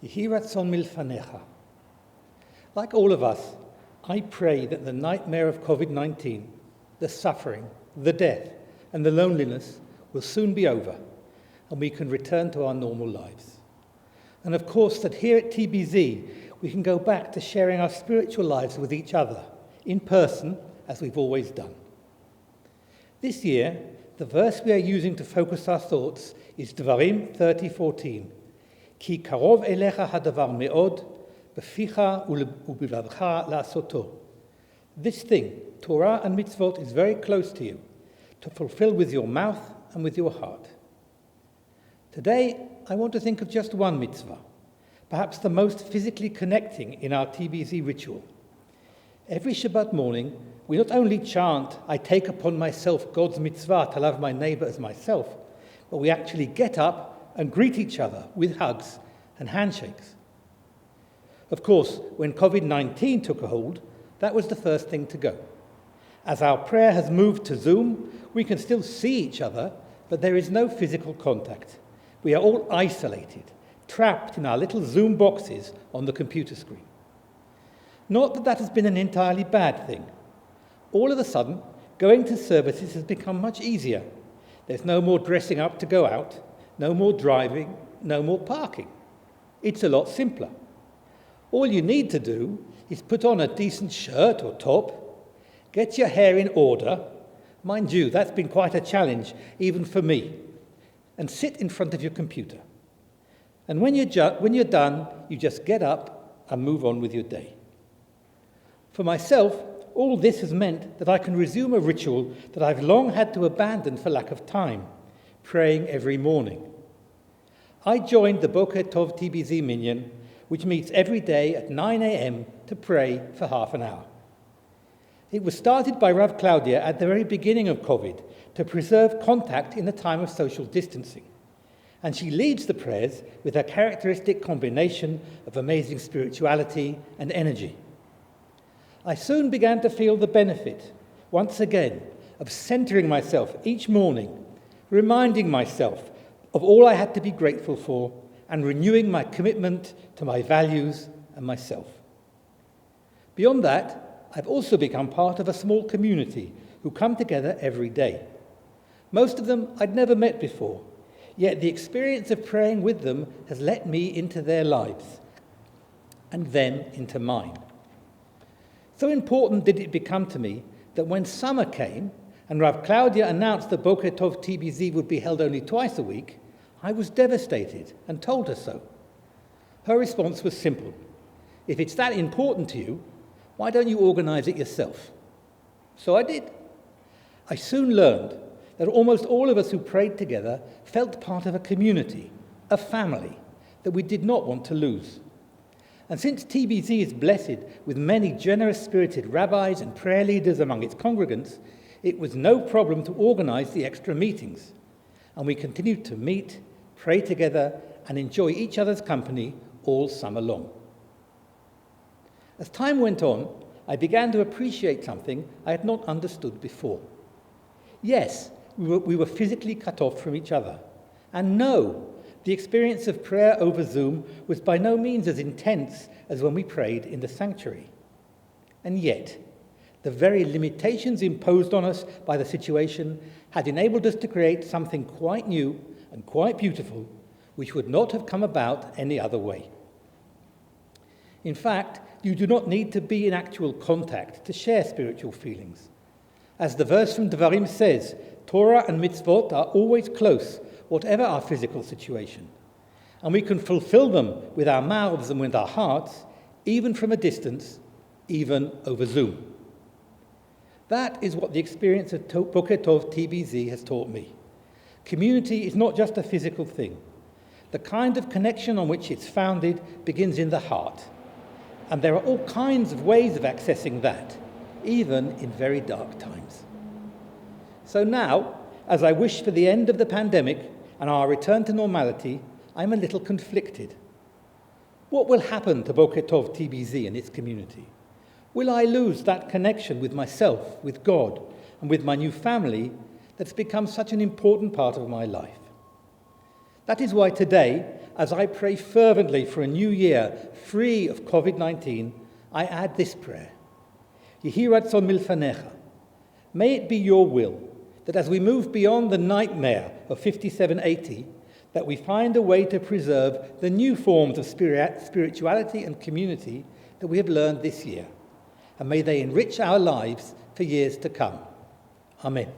Yehi ratzon milfanecha. Like all of us, I pray that the nightmare of COVID-19, the suffering, the death, and the loneliness will soon be over, and we can return to our normal lives. And of course, that here at TBZ, we can go back to sharing our spiritual lives with each other, in person, as we've always done. This year, the verse we are using to focus our thoughts is Dvarim 30:14. Ki karov elecha hadavar me'od, beficha ubilvavcha la'asoto. This thing, Torah and mitzvot, is very close to you, to fulfill with your mouth and with your heart. Today, I want to think of just one mitzvah, perhaps the most physically connecting in our TBZ ritual. Every Shabbat morning, we not only chant, I take upon myself God's mitzvah to love my neighbor as myself, but we actually get up and greet each other with hugs and handshakes. Of course, when COVID-19 took a hold, that was the first thing to go. As our prayer has moved to Zoom, we can still see each other, but there is no physical contact. We are all isolated, trapped in our little Zoom boxes on the computer screen. Not that that has been an entirely bad thing. All of a sudden, going to services has become much easier. There's no more dressing up to go out, no more driving, no more parking. It's a lot simpler. All you need to do is put on a decent shirt or top, get your hair in order. Mind you, that's been quite a challenge, even for me. And sit in front of your computer. And when you're done, you just get up and move on with your day. For myself, all this has meant that I can resume a ritual that I've long had to abandon for lack of time, praying every morning. I joined the Boker Tov TBZ Minyan, which meets every day at 9 a.m. to pray for half an hour. It was started by Rav Claudia at the very beginning of COVID to preserve contact in the time of social distancing. And she leads the prayers with her characteristic combination of amazing spirituality and energy. I soon began to feel the benefit, once again, of centering myself each morning, reminding myself of all I had to be grateful for, and renewing my commitment to my values and myself. Beyond that, I've also become part of a small community who come together every day. Most of them I'd never met before, yet the experience of praying with them has let me into their lives, and them into mine. So important did it become to me that when summer came and Rav Claudia announced that Boker Tov TBZ would be held only twice a week, I was devastated and told her so. Her response was simple. If it's that important to you, why don't you organize it yourself? So I did. I soon learned that almost all of us who prayed together felt part of a community, a family, that we did not want to lose. And since TBZ is blessed with many generous-spirited rabbis and prayer leaders among its congregants, it was no problem to organize the extra meetings. And we continued to meet, pray together, and enjoy each other's company all summer long. As time went on, I began to appreciate something I had not understood before. Yes, we were physically cut off from each other. And no, the experience of prayer over Zoom was by no means as intense as when we prayed in the sanctuary. And yet, the very limitations imposed on us by the situation had enabled us to create something quite new and quite beautiful, which would not have come about any other way. In fact, you do not need to be in actual contact to share spiritual feelings. As the verse from Dvarim says, Torah and mitzvot are always close, whatever our physical situation. And we can fulfill them with our mouths and with our hearts, even from a distance, even over Zoom. That is what the experience of Boker Tov TBZ has taught me. Community is not just a physical thing. The kind of connection on which it's founded begins in the heart. And there are all kinds of ways of accessing that, even in very dark times. So now, as I wish for the end of the pandemic and our return to normality, I'm a little conflicted. What will happen to Boker Tov TBZ and its community? Will I lose that connection with myself, with God, and with my new family that's become such an important part of my life? That is why today, as I pray fervently for a new year free of COVID-19, I add this prayer. Yehi ratzon milfanecha. May it be your will that as we move beyond the nightmare of 5780, that we find a way to preserve the new forms of spirituality and community that we have learned this year. And may they enrich our lives for years to come. Amen.